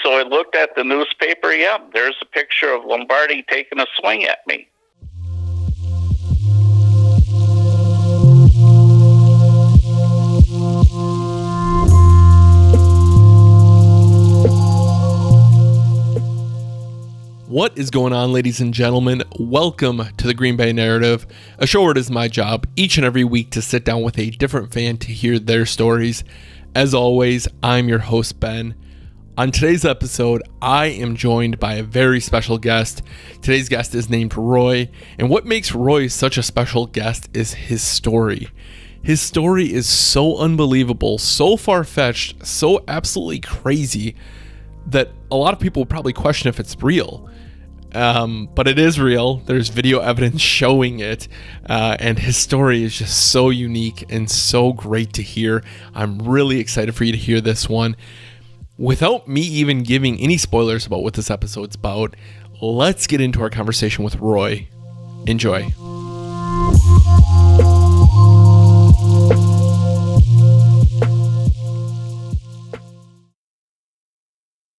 So I looked at the newspaper. Yeah, there's a picture of Lombardi taking a swing at me. What is going on, ladies and gentlemen? Welcome to the Green Bay Narrative, a show where it is my job each and every week to sit down with a different fan to hear their stories. As always, I'm your host, Ben. On today's episode, I am joined by a very special guest. Today's guest is named Roy, and what makes Roy such a special guest is his story. His story is so unbelievable, so far-fetched, so absolutely crazy that a lot of people would probably question if it's real. But it is real. There's video evidence showing it, and his story is just so unique and so great to hear. I'm really excited for you to hear this one. Without me even giving any spoilers about what this episode's about, let's get into our conversation with Roy. Enjoy.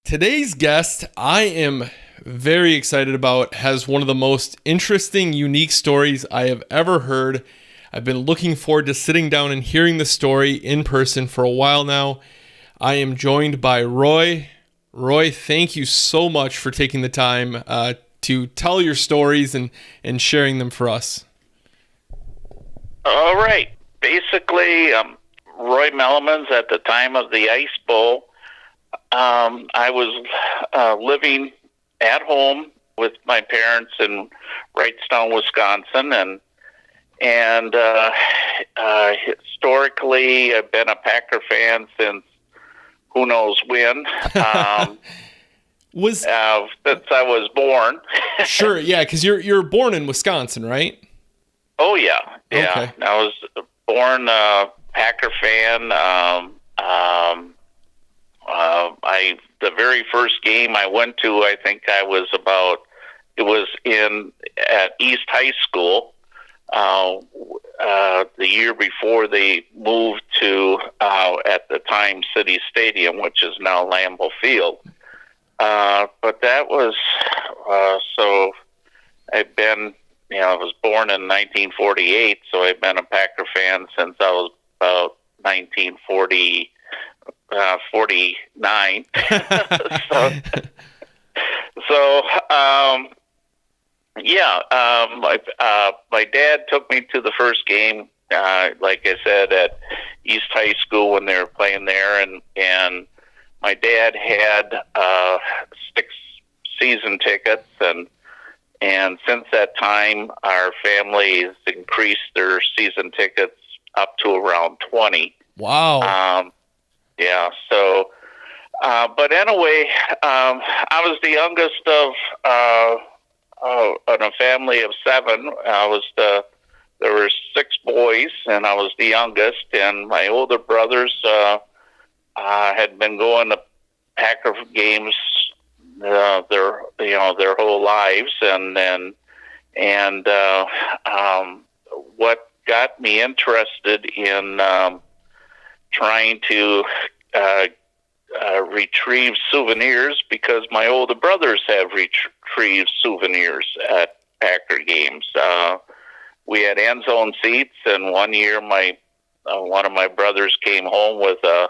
Today's guest, I am very excited about, has one of the most interesting, unique stories I have ever heard. I've been looking forward to sitting down and hearing the story in person for a while now. I am joined by Roy. Roy, thank you so much for taking the time to tell your stories and sharing them for us. All right. Basically, Roy Meulemans at the time of the Ice Bowl. I was living at home with my parents in Wrightstown, Wisconsin, and historically, I've been a Packer fan since who knows when. Since I was born. Sure, yeah, because you're born in Wisconsin, right? Oh yeah. Okay. I was born a Packer fan. The very first game I went to, I think it was at East High School, the year before they moved to, at the time, City Stadium, which is now Lambeau Field. But that was, so I've been, I was born in 1948, so I've been a Packer fan since I was about 1949. My dad took me to the first game, like I said, at East High School when they were playing there, and my dad had 6 season tickets, and since that time, our family has increased their season tickets up to around 20. Wow. Yeah, so, but anyway, I was the youngest in a family of 7. There were 6 boys, and I was the youngest, and my older brothers had been going to Packer games their whole lives, and what got me interested in trying to retrieve souvenirs, because my older brothers have retrieved souvenirs at Packer games. We had end zone seats, and one year one of my brothers came home with a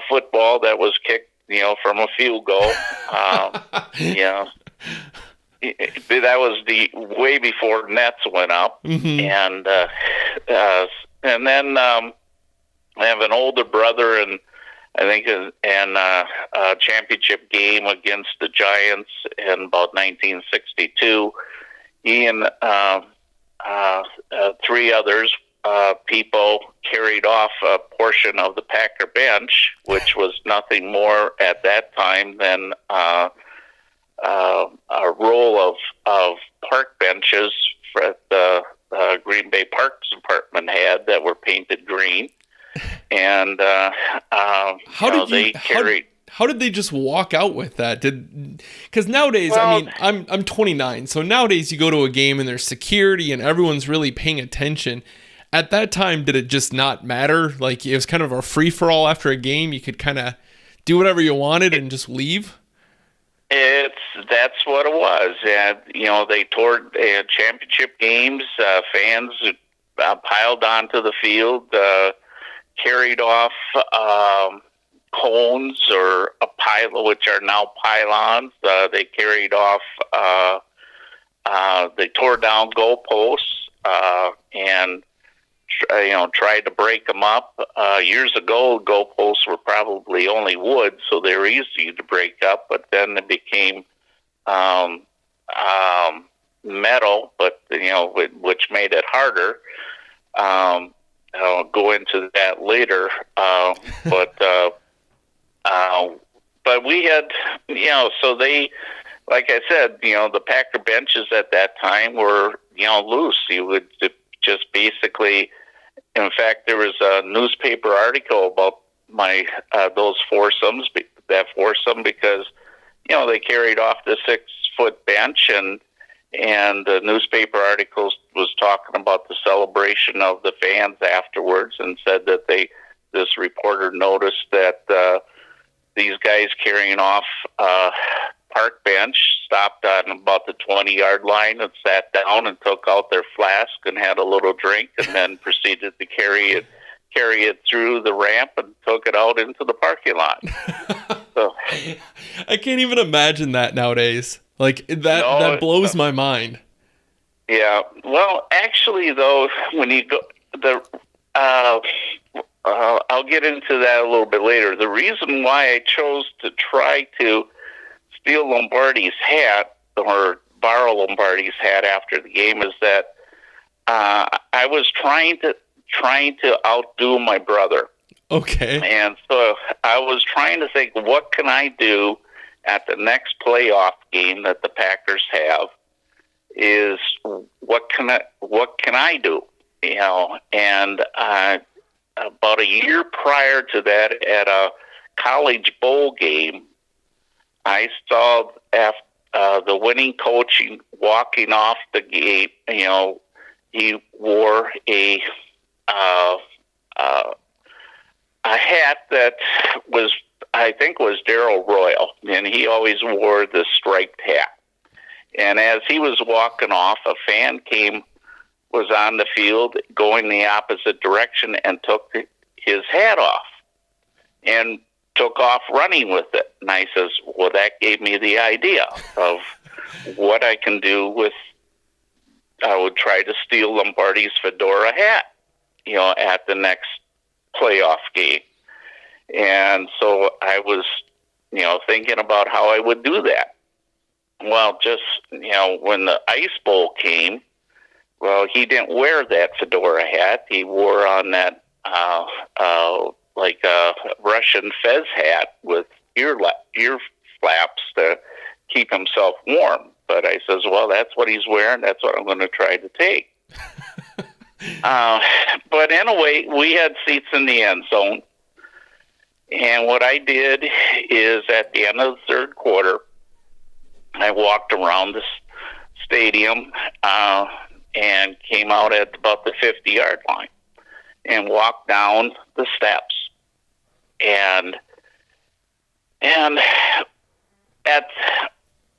football that was kicked, from a field goal. That was way before nets went up, mm-hmm. And then I have an older brother, and I think a championship game against the Giants in about 1962. He and 3 others people carried off a portion of the Packer bench, which was nothing more at that time than a roll of park benches that the Green Bay Parks Department had that were painted green. And how did they just walk out with that? Because nowadays, I mean, I'm 29, so nowadays you go to a game and there's security and everyone's really paying attention. At that time, did it just not matter? Like, it was kind of a free for all after a game. You could kind of do whatever you wanted and just leave? That's what it was. And, they toured championship games. Fans piled onto the field, carried off cones or a pile, which are now pylons. They carried off, they tore down goalposts and tried to break them up. Years ago, goalposts were probably only wood, so they were easy to break up. But then they became metal, but which made it harder. I'll go into that later. But we had, so they, like I said, the Packer benches at that time were, loose. You would just basically, in fact, there was a newspaper article about those foursomes, that foursome, because, they carried off the 6-foot bench, and the newspaper article was talking about the celebration of the fans afterwards, and said that this reporter noticed that these guys carrying off park bench stopped on about the 20-yard line and sat down and took out their flask and had a little drink, and then proceeded to carry it through the ramp and took it out into the parking lot. So, I can't even imagine that nowadays. Like that blows my mind. Yeah. Well, actually, though, when you go I'll get into that a little bit later. The reason why I chose to try to steal Lombardi's hat or borrow Lombardi's hat after the game is that I was trying to outdo my brother. Okay. And so I was trying to think, what can I do at the next playoff game that the Packers have? Is what can I do? And about a year prior to that, at a college bowl game, I saw the winning coach walking off the gate. He wore a hat that was, I think, was Darryl Royal, and he always wore the striped hat. And as he was walking off, a fan was on the field going the opposite direction and took his hat off and took off running with it. And I says, well, that gave me the idea of what I can do with, I would try to steal Lombardi's fedora hat, at the next playoff game. And so I was, thinking about how I would do that. Well, just, when the Ice Bowl came, well, he didn't wear that fedora hat. He wore on that, like a Russian fez hat with ear flaps to keep himself warm. But I says, well, that's what he's wearing. That's what I'm going to try to take. But anyway, we had seats in the end zone. And what I did is at the end of the third quarter, I walked around the stadium and came out at about the 50-yard line and walked down the steps. And at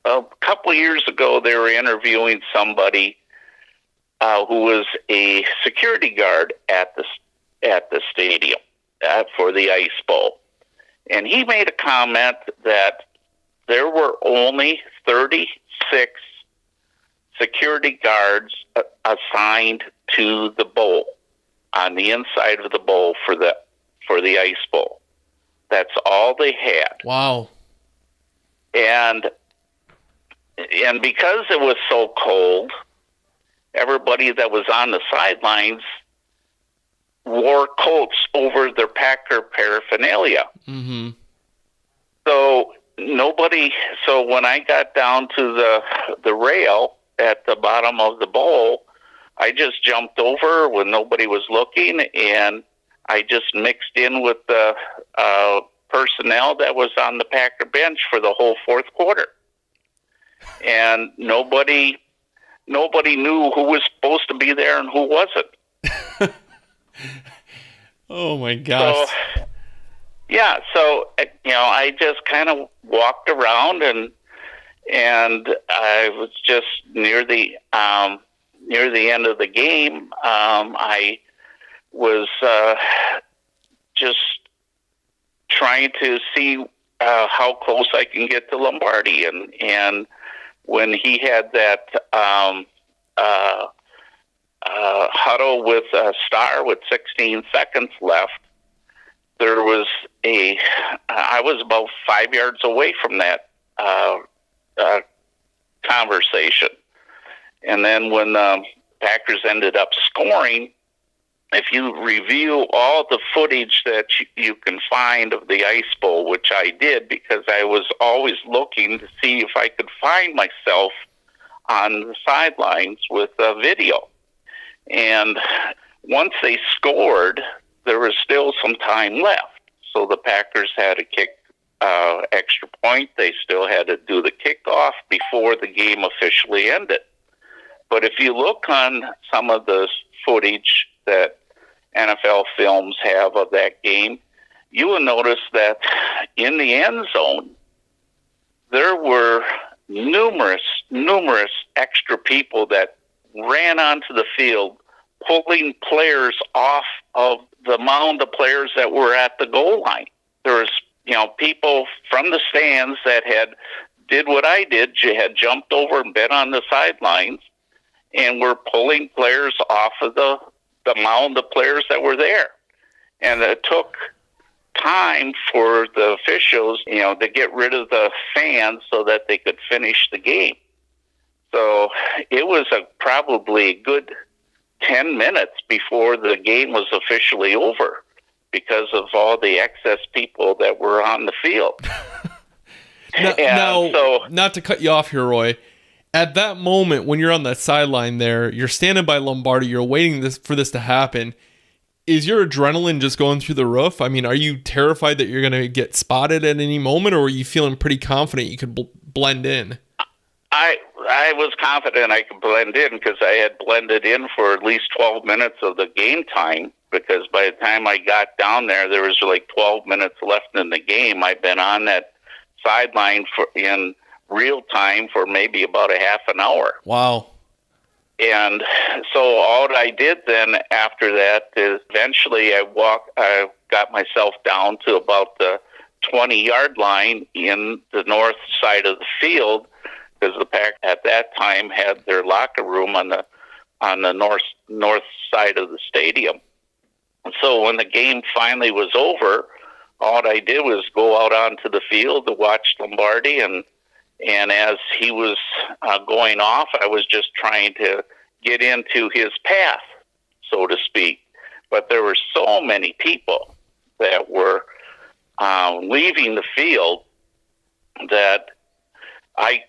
a couple of years ago, they were interviewing somebody who was a security guard at the stadium for the Ice Bowl. And he made a comment that there were only 36 security guards assigned to the bowl, on the inside of the bowl for the Ice Bowl. That's all they had. Wow. And because it was so cold, everybody that was on the sidelines wore coats over their Packer paraphernalia. Mm-hmm. So when I got down to the rail at the bottom of the bowl, I just jumped over when nobody was looking, and I just mixed in with the personnel that was on the Packer bench for the whole fourth quarter. And nobody knew who was supposed to be there and who wasn't. Oh my gosh. Yeah, so I just kind of walked around, and I was just near the end of the game. I was just trying to see how close I can get to Lombardi, and when he had that huddle with Star with 16 seconds left, there was I was about 5 yards away from that conversation. And then when the Packers ended up scoring, if you review all the footage that you can find of the Ice Bowl, which I did because I was always looking to see if I could find myself on the sidelines with video. And once they scored, there was still some time left. So the Packers had to kick extra point. They still had to do the kickoff before the game officially ended. But if you look on some of the footage that NFL films have of that game, you will notice that in the end zone, there were numerous extra people that ran onto the field, pulling players off of the mound of players that were at the goal line. There was, people from the stands that did what I did, had jumped over and been on the sidelines, and were pulling players off of the mound of players that were there. And it took time for the officials, to get rid of the fans so that they could finish the game. So it was probably a good 10 minutes before the game was officially over because of all the excess people that were on the field. Now, not to cut you off here, Roy, at that moment when you're on that sideline there, you're standing by Lombardi, you're waiting for this to happen. Is your adrenaline just going through the roof? I mean, are you terrified that you're going to get spotted at any moment, or are you feeling pretty confident you could blend in? I was confident I could blend in because I had blended in for at least 12 minutes of the game time, because by the time I got down there was like 12 minutes left in the game. I'd been on that sideline in real time for maybe about a half an hour. Wow. And so all I did then after that is eventually I got myself down to about the 20-yard line in the north side of the field, because the Pack at that time had their locker room on the north side of the stadium. And so when the game finally was over, all I did was go out onto the field to watch Lombardi, and as he was going off, I was just trying to get into his path, so to speak. But there were so many people that were leaving the field that I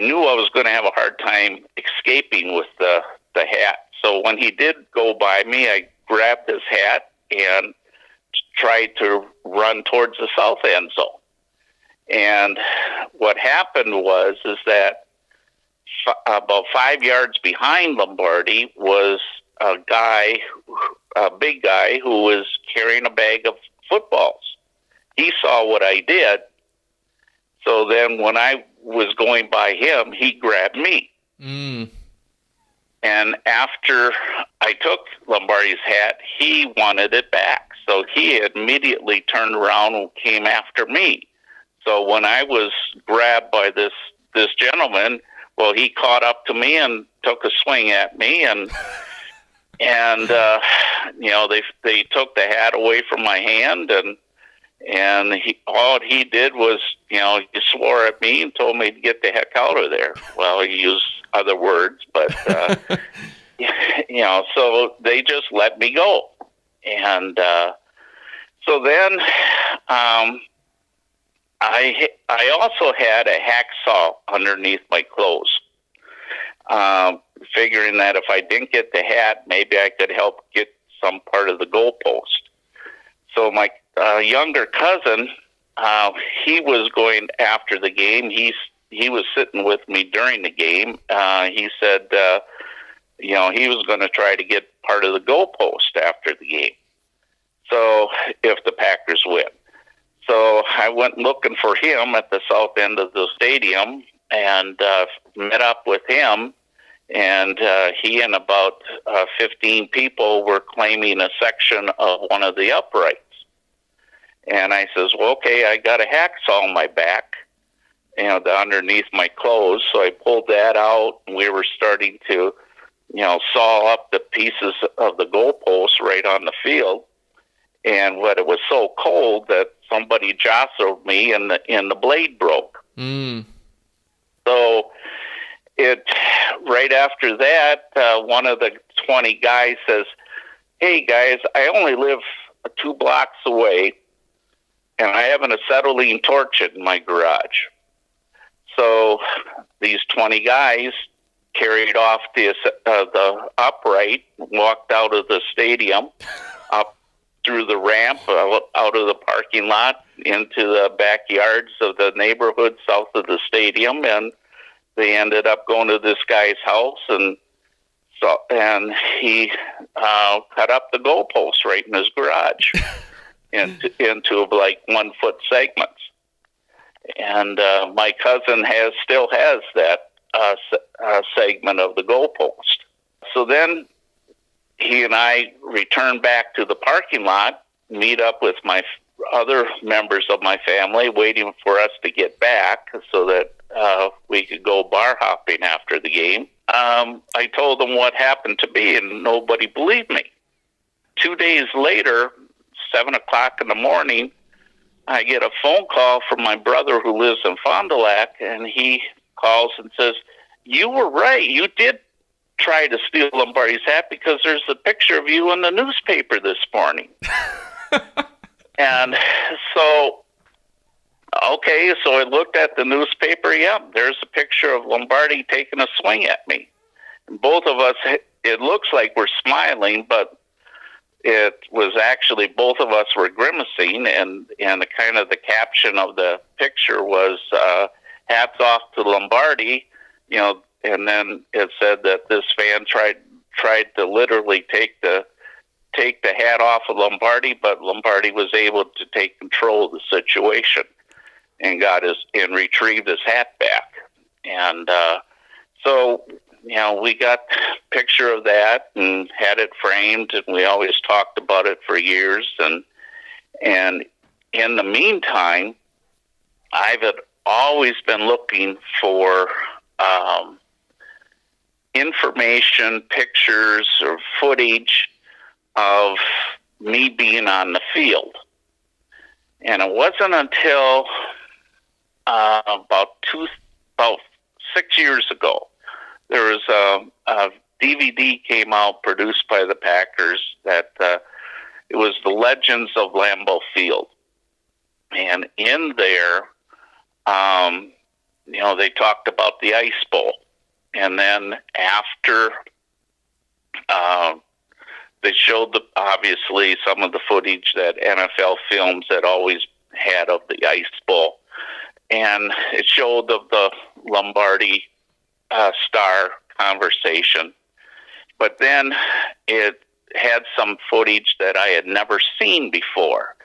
knew I was going to have a hard time escaping with the hat. So when he did go by me, I grabbed his hat and tried to run towards the south end zone. And what happened was that about 5 yards behind Lombardi was a big guy who was carrying a bag of footballs. He saw what I did. So then when I was going by him, he grabbed me. Mm. And after I took Lombardi's hat, he wanted it back. So he immediately turned around and came after me. So when I was grabbed by this gentleman, well, he caught up to me and took a swing at me, and they took the hat away from my hand, and all he did was, he swore at me and told me to get the heck out of there. Well, he used other words, but so they just let me go, and so then I also had a hacksaw underneath my clothes, figuring that if I didn't get the hat, maybe I could help get some part of the goalpost. So my younger cousin, he was going after the game. He was sitting with me during the game. He said, he was going to try to get part of the goalpost after the game. So if the Packers win. So I went looking for him at the south end of the stadium and met up with him. And he and about 15 people were claiming a section of one of the uprights. And I says, well, okay, I got a hacksaw on my back, underneath my clothes. So I pulled that out, and we were starting to, saw up the pieces of the goalpost right on the field. And it was so cold that somebody jostled me, and the blade broke. Mm. So right after that, one of the 20 guys says, hey, guys, I only live 2 blocks away, and I have an acetylene torch in my garage. So these 20 guys carried off the upright, walked out of the stadium, up through the ramp, out of the parking lot, into the backyards of the neighborhood south of the stadium, and they ended up going to this guy's house, and he cut up the goalpost right in his garage into like 1-foot segments. And my cousin still has that segment of the goalpost. So then he and I return back to the parking lot, meet up with my other members of my family, waiting for us to get back so that we could go bar hopping after the game. I told them what happened to me, and nobody believed me. 2 days later, 7 o'clock in the morning, I get a phone call from my brother who lives in Fond du Lac, and he calls and says, you were right. You did try to steal Lombardi's hat because there's a picture of you in the newspaper this morning. And so, okay, so I looked at the newspaper. Yeah, there's a picture of Lombardi taking a swing at me. And both of us, it looks like we're smiling, but it was actually both of us were grimacing, and the kind of the caption of the picture was hats off to Lombardi, and then it said that this fan tried to literally take the hat off of Lombardi, but Lombardi was able to take control of the situation and retrieved his hat back. And so we got a picture of that and had it framed, and we always talked about it for years. And in the meantime, I've always been looking for information, pictures, or footage of me being on the field. And it wasn't until about 6 years ago, there was a DVD came out produced by the Packers that it was the Legends of Lambeau Field. And in there, they talked about the Ice Bowl. And then after they showed obviously some of the footage that NFL Films had always had of the Ice Bowl. And it showed of the Lombardi star conversation. But then it had some footage that I had never seen before.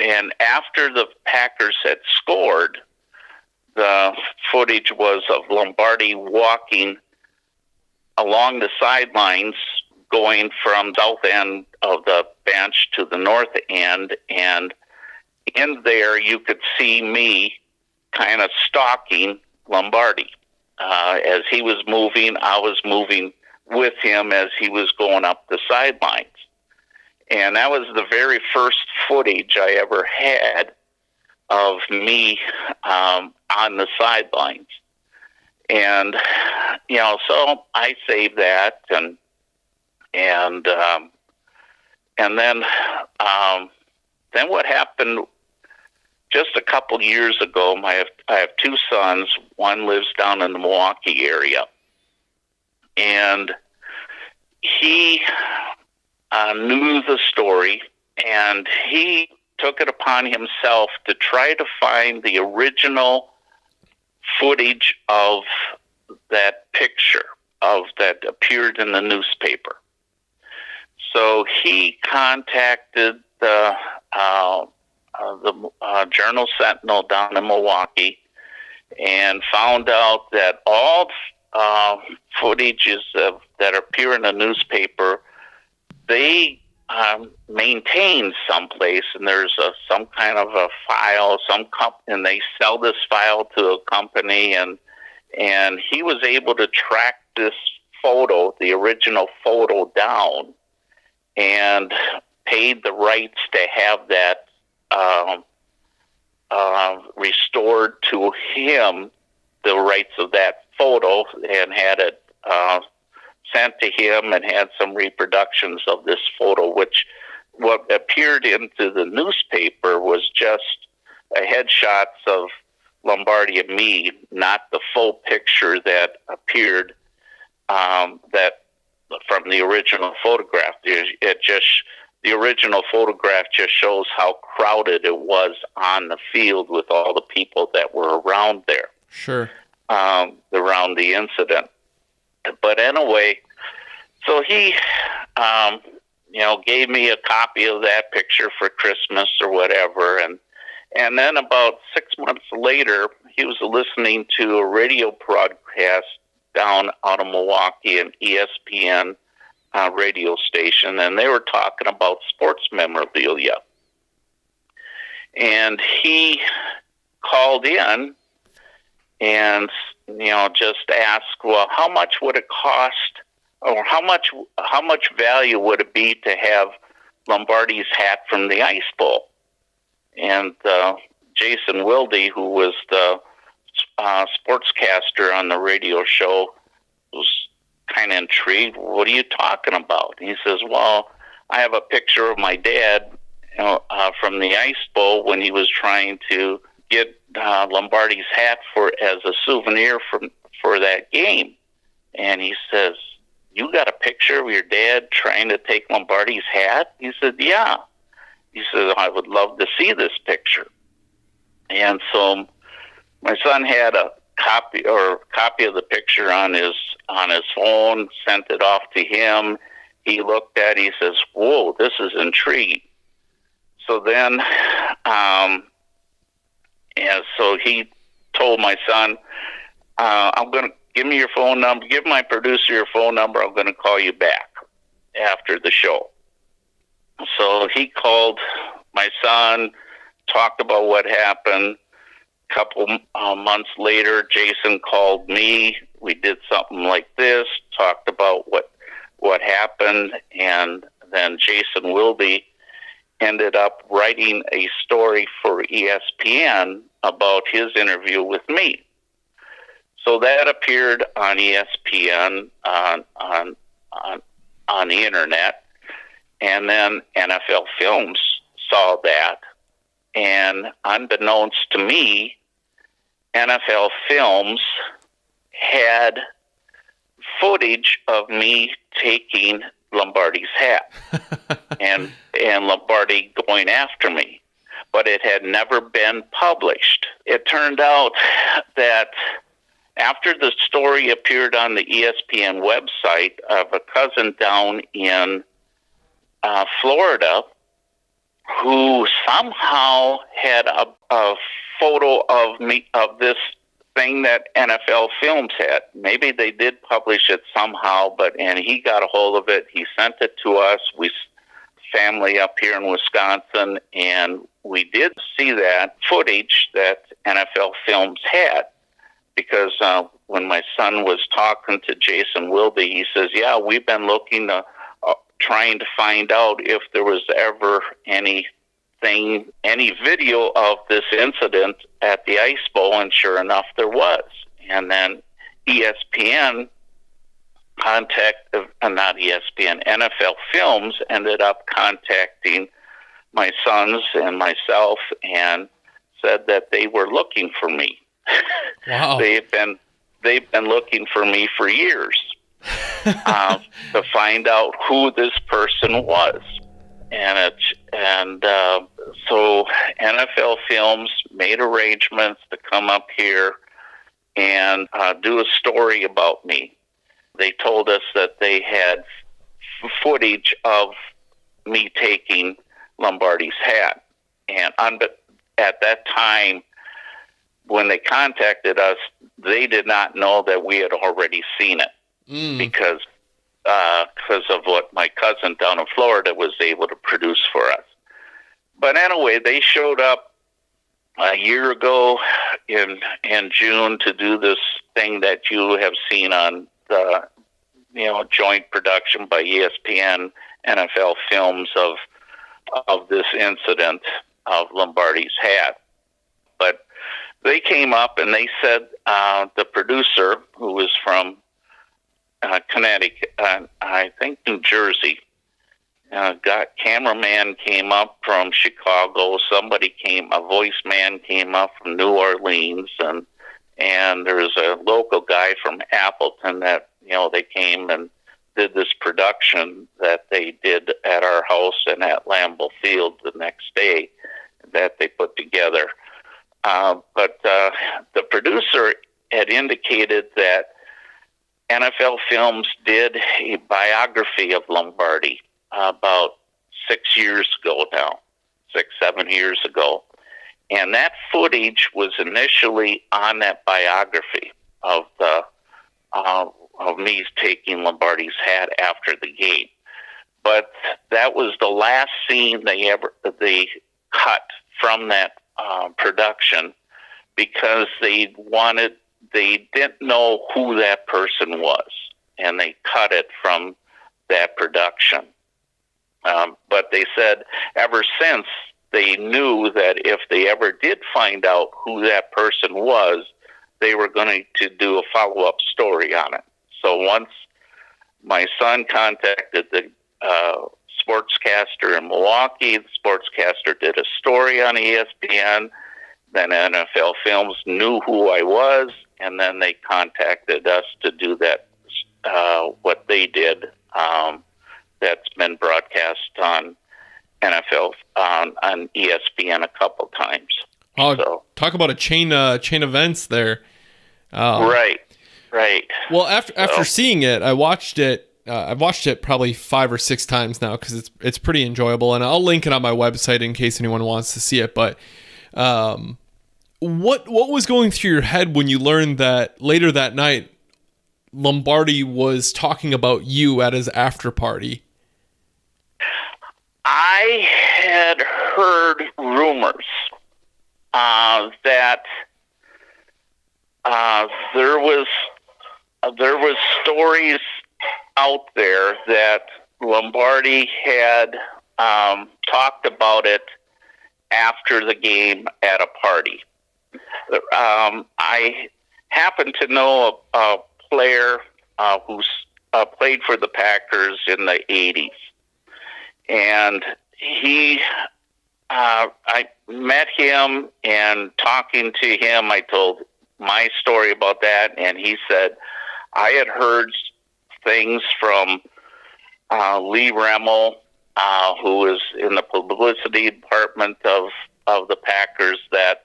And after the Packers had scored, the footage was of Lombardi walking along the sidelines, going from south end of the bench to the north end. And in there, you could see me kind of stalking Lombardi. As he was moving, I was moving with him as he was going up the sidelines. And that was the very first footage I ever had of me on the sidelines. And, so I saved that, and then what happened just a couple years ago, I have 2 sons. One lives down in the Milwaukee area, and he knew the story, and he took it upon himself to try to find the original footage of that picture that appeared in the newspaper. So he contacted the Journal Sentinel down in Milwaukee and found out that all footages that appear in the newspaper, they maintain someplace, and there's some kind of a file, and they sell this file to a company, and he was able to track this photo, the original photo, down, and paid the rights to have that restored to him, the rights of that photo, and had it sent to him, and had some reproductions of this photo, which what appeared into the newspaper was just a headshots of Lombardi and me, not the full picture that appeared that from the original photograph. The original photograph just shows how crowded it was on the field with all the people that were around there. Sure. Around the incident. But anyway, so he, gave me a copy of that picture for Christmas or whatever. And then about 6 months later, he was listening to a radio broadcast down out of Milwaukee, an ESPN radio station, and they were talking about sports memorabilia. And he called in and, just asked, well, how much would it cost, or how much value would it be to have Lombardi's hat from the Ice Bowl? And Jason Wilde, who was the sportscaster on the radio show, was kind of intrigued. What are you talking about? And he says, well, I have a picture of my dad from the Ice Bowl when he was trying to get Lombardi's hat as a souvenir for that game. And he says, you got a picture of your dad trying to take Lombardi's hat? He said, yeah. He said, I would love to see this picture. And so my son had a copy of the picture on his phone, sent it off to him. He looked at it, he says, whoa, this is intriguing. So then, so he told my son, I'm going to give me your phone number, give my producer your phone number, I'm going to call you back after the show. So he called my son, talked about what happened. A couple months later, Jason called me. We did something like this, talked about what happened, and then Jason Wilde ended up writing a story for ESPN about his interview with me. So that appeared on ESPN on the internet, and then NFL Films saw that, and unbeknownst to me, NFL Films had footage of me taking Lombardi's hat and Lombardi going after me, but it had never been published. It turned out that after the story appeared on the ESPN website of a cousin down in Florida who somehow had a photo of me, of this thing that NFL Films had. Maybe they did publish it somehow, and he got a hold of it. He sent it to us. We family up here in Wisconsin, and we did see that footage that NFL Films had, because when my son was talking to Jason Wilde, he says, yeah, we've been looking trying to find out if there was ever any video of this incident at the Ice Bowl, and sure enough, there was. And then ESPN NFL Films ended up contacting my sons and myself and said that they were looking for me. Wow. They've been looking for me for years to find out who this person was. So NFL Films made arrangements to come up here and do a story about me. They told us that they had footage of me taking Lombardi's hat. And at that time, when they contacted us, they did not know that we had already seen it because of what my cousin down in Florida was able to produce for us. But anyway, they showed up a year ago in June to do this thing that you have seen on the joint production by ESPN, NFL Films of this incident of Lombardi's hat. But they came up and they said the producer, who was from Connecticut, I think New Jersey, cameraman came up from Chicago. A voice man came up from New Orleans, and there was a local guy from Appleton that they came and did this production that they did at our house and at Lambeau Field the next day that they put together. But the producer had indicated that NFL Films did a biography of Lombardi about 7 years ago. And that footage was initially on that biography of me taking Lombardi's hat after the game. But that was the last scene they cut from that production because they didn't know who that person was, and they cut it from that production. But they said ever since they knew that if they ever did find out who that person was, they were going to do a follow-up story on it. So once my son contacted the sportscaster in Milwaukee, the sportscaster did a story on ESPN, then NFL Films knew who I was, and then they contacted us to do that, what they did. That's been broadcast on NFL on ESPN a couple times. Oh, so talk about a chain events there. Right. Well, after seeing it, I watched it. I've watched it probably 5 or 6 times now because it's pretty enjoyable, and I'll link it on my website in case anyone wants to see it. But what was going through your head when you learned that later that night Lombardi was talking about you at his after party? I had heard rumors that there was stories out there that Lombardi had talked about it after the game at a party. I happen to know a player who's played for the Packers in the 80s. And I met him, and talking to him, I told my story about that, and he said, I had heard things from Lee Remmel, who was in the publicity department of the Packers, that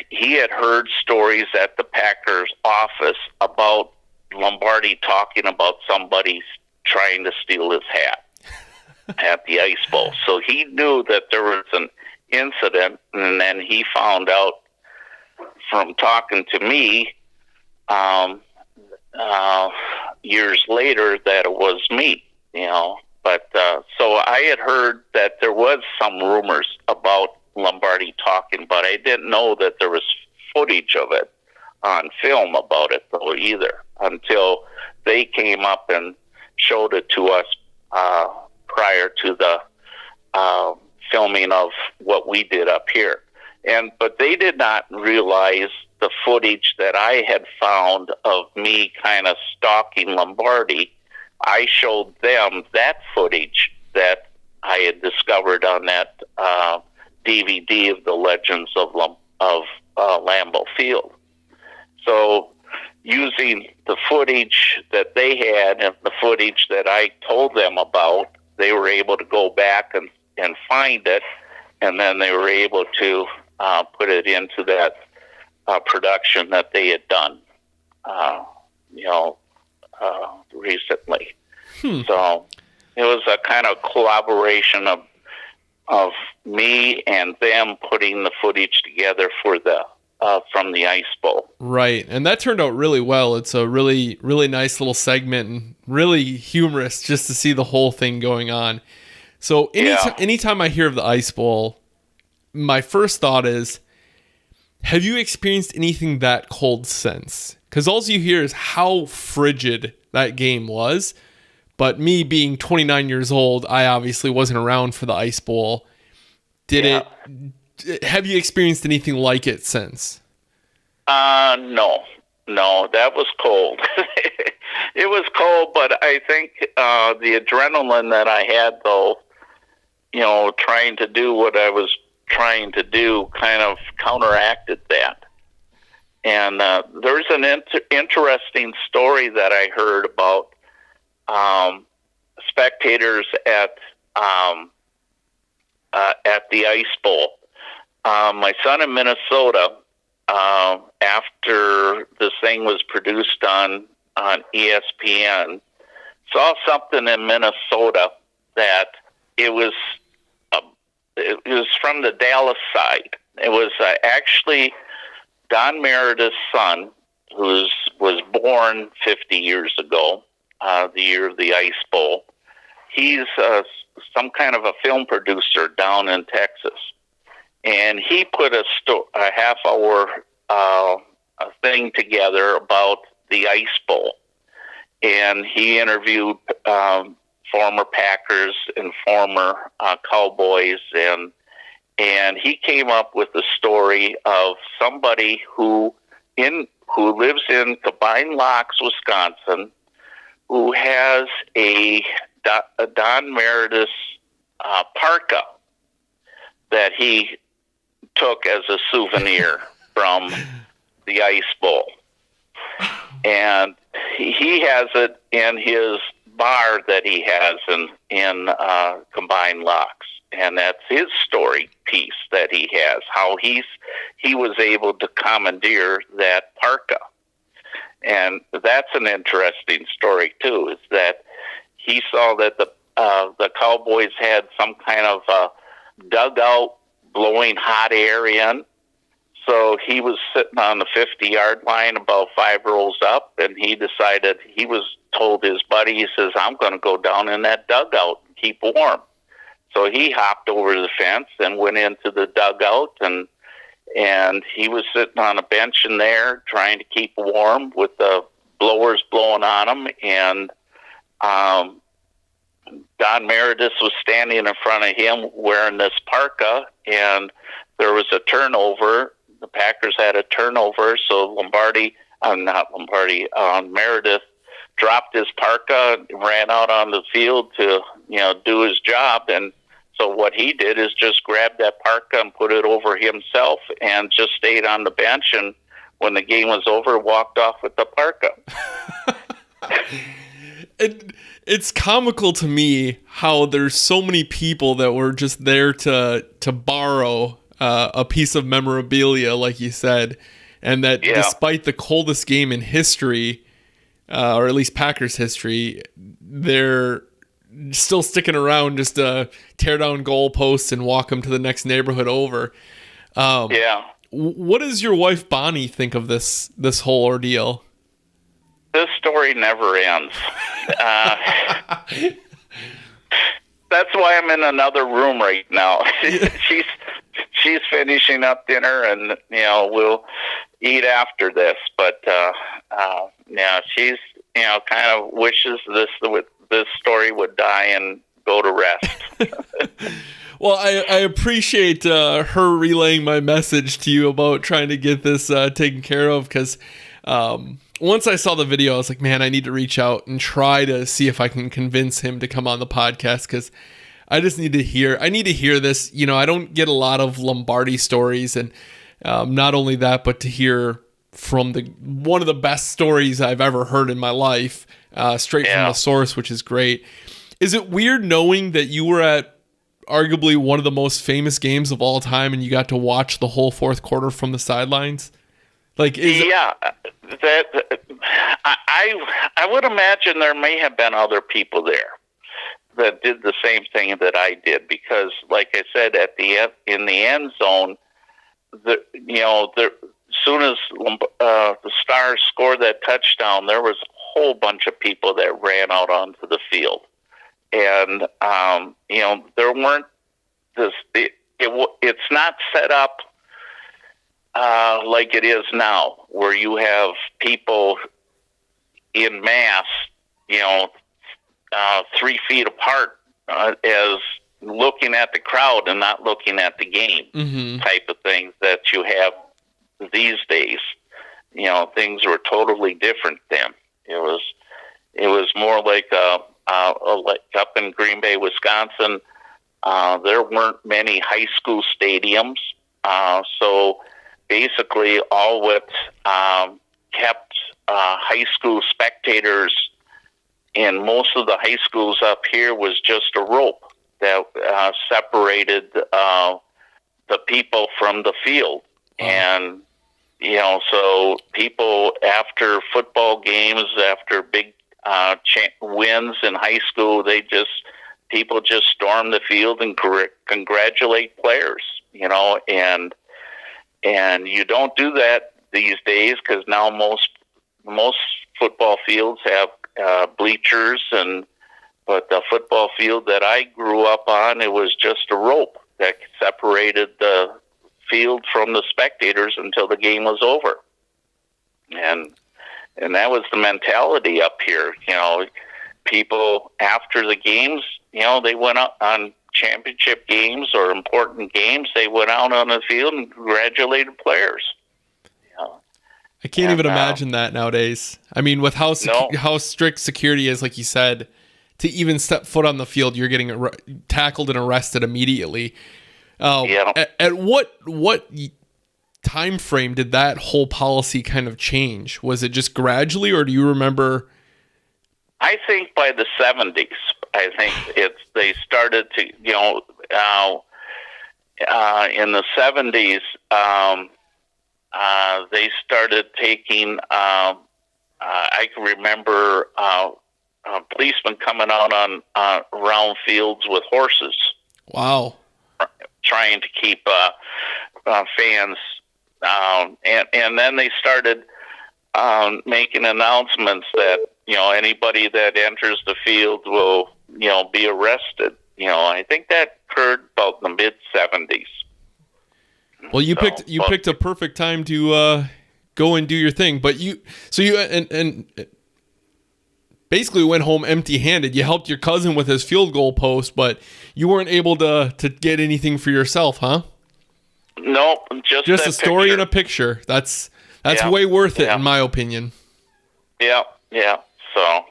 he had heard stories at the Packers office about Lombardi talking about somebody trying to steal his hat at the Ice Bowl. So he knew that there was an incident, and then he found out from talking to me years later that it was me, But so I had heard that there was some rumors about Lombardi talking, but I didn't know that there was footage of it on film about it, though, either, until they came up and showed it to us prior to the filming of what we did up here. But they did not realize the footage that I had found of me kind of stalking Lombardi. I showed them that footage that I had discovered on that DVD of the Legends of Lambeau Field. So using the footage that they had and the footage that I told them about, they were able to go back and find it, and then they were able to put it into that production that they had done, recently. So It was a kind of collaboration of me and them putting the footage together for the from the Ice Bowl. Right, and that turned out really well. It's a really, really nice little segment and really humorous just to see the whole thing going on. So anytime I hear of the Ice Bowl, my first thought is, have you experienced anything that cold since? Because all you hear is how frigid that game was. But me being 29 years old, I obviously wasn't around for the Ice Bowl. Have you experienced anything like it since? No, that was cold. It was cold, but I think the adrenaline that I had, though, trying to do what I was trying to do kind of counteracted that. And there's an interesting story that I heard about spectators at the Ice Bowl. My son in Minnesota, after this thing was produced on ESPN, saw something in Minnesota that it was from the Dallas side. It was actually Don Meredith's son, who was born 50 years ago, the year of the Ice Bowl. He's some kind of a film producer down in Texas, and he put a half-hour thing together about the Ice Bowl, and he interviewed former Packers and former Cowboys, and he came up with the story of somebody who lives in Combined Locks, Wisconsin, who has a Don Meredith's parka that he took as a souvenir from the Ice Bowl. And he has it in his bar that he has in Combined Locks. And that's his story piece that he has, how he was able to commandeer that parka. And that's an interesting story, too, is that he saw that the Cowboys had some kind of dugout blowing hot air in. So he was sitting on the 50-yard line about 5 rows up, and he decided, told his buddy, he says, I'm going to go down in that dugout and keep warm. So he hopped over the fence and went into the dugout, and he was sitting on a bench in there trying to keep warm with the blowers blowing on him, and Don Meredith was standing in front of him wearing this parka, and there was a turnover. The Packers had a turnover, so Meredith dropped his parka and ran out on the field to, do his job. And so what he did is just grab that parka and put it over himself and just stayed on the bench. And when the game was over, walked off with the parka. It's comical to me how there's so many people that were just there to borrow a piece of memorabilia, like you said, and that despite the coldest game in history, or at least Packers history, they're still sticking around just to tear down goalposts and walk them to the next neighborhood over. What does your wife Bonnie think of this whole ordeal? This story never ends. That's why I'm in another room right now. She's finishing up dinner, and we'll eat after this. But she's kind of wishes this story would die and go to rest. Well, I appreciate her relaying my message to you about trying to get this taken care of, because once I saw the video, I was like, man, I need to reach out and try to see if I can convince him to come on the podcast, because I just need to hear this. I don't get a lot of Lombardi stories, and not only that, but to hear from one of the best stories I've ever heard in my life, straight from the source, which is great. Is it weird knowing that you were at arguably one of the most famous games of all time and you got to watch the whole fourth quarter from the sidelines? I would imagine there may have been other people there. that did the same thing that I did, because, like I said, at the end, in the end zone, as soon as the Stars scored that touchdown, there was a whole bunch of people that ran out onto the field, and there weren't this. It's not set up like it is now, where you have people in mass, 3 feet apart, as looking at the crowd and not looking at the game, type of things that you have these days. Things were totally different then. It was more like like up in Green Bay, Wisconsin. There weren't many high school stadiums, so basically all what kept high school spectators in most of the high schools up here was just a rope that separated the people from the field. And so people, after football games, after big wins in high school, people just storm the field and congratulate players, and you don't do that these days, because now most football fields have bleachers, but the football field that I grew up on, it was just a rope that separated the field from the spectators until the game was over. And that was the mentality up here. People after the games, they went out on championship games or important games. They went out on the field and congratulated players. I can't even imagine that nowadays. I mean, with how strict security is, like you said, to even step foot on the field, you're getting tackled and arrested immediately. At what time frame did that whole policy kind of change? Was it just gradually, or do you remember? I think by the 70s. I think they started to, in the 70s, they started taking, I can remember policemen coming out on round fields with horses. Wow. Trying to keep fans, and then they started making announcements that, anybody that enters the field will, be arrested. I think that occurred about the mid-70s. Well, you picked a perfect time to go and do your thing, but you basically went home empty-handed. You helped your cousin with his field goal post, but you weren't able to get anything for yourself, huh? Nope, just a story picture. And a picture. That's way worth it, in my opinion. Yeah. So,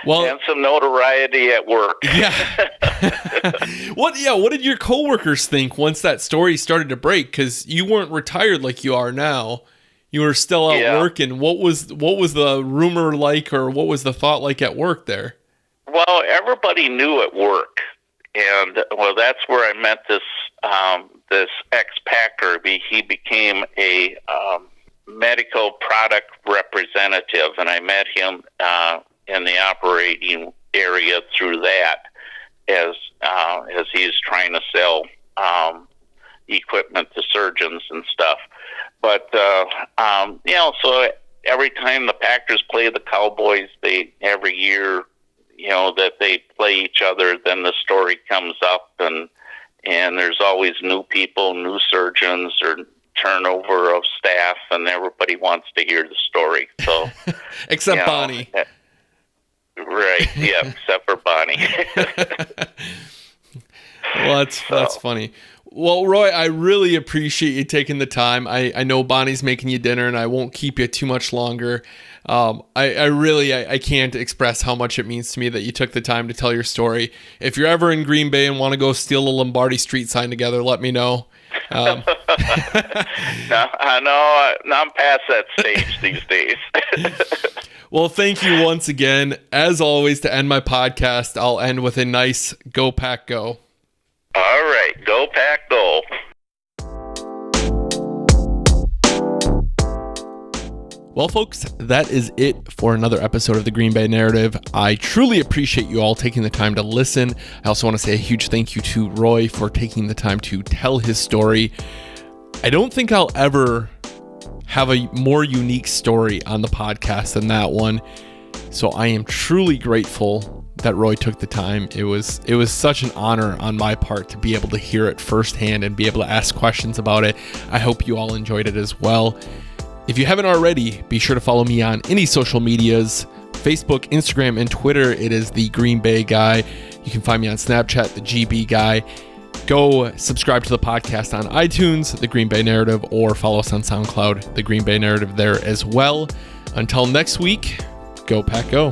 well, and some notoriety at work. Yeah. What did your coworkers think once that story started to break? Because you weren't retired like you are now. You were still out working. What was the rumor like, or what was the thought like at work there? Well, everybody knew at work, and that's where I met this ex-Packer. He became a medical product representative, and I met him in the operating area through that, as he's trying to sell equipment to surgeons and stuff. But so every time the Packers play the Cowboys, every year, that they play each other, then the story comes up, and there's always new people, new surgeons, or turnover of staff, and everybody wants to hear the story. So, except Bonnie. Right, yeah, except for Bonnie. Well, that's funny. Well, Roy, I really appreciate you taking the time. I know Bonnie's making you dinner, and I won't keep you too much longer. I can't express how much it means to me that you took the time to tell your story. If you're ever in Green Bay and want to go steal a Lombardi Street sign together, let me know. No, I know I'm past that stage these days. Well, thank you once again. As always, to end my podcast, I'll end with a nice Go Pack Go. All right, Go Pack Go. Well, folks, that is it for another episode of the Green Bay Narrative. I truly appreciate you all taking the time to listen. I also want to say a huge thank you to Roy for taking the time to tell his story. I don't think I'll ever have a more unique story on the podcast than that one. So I am truly grateful that Roy took the time. It was such an honor on my part to be able to hear it firsthand and be able to ask questions about it. I hope you all enjoyed it as well. If you haven't already, be sure to follow me on any social medias, Facebook, Instagram, and Twitter. It is The Green Bay Guy. You can find me on Snapchat, The GB Guy. Go subscribe to the podcast on iTunes, The Green Bay Narrative, or follow us on SoundCloud, The Green Bay Narrative there as well. Until next week, go Pack Go.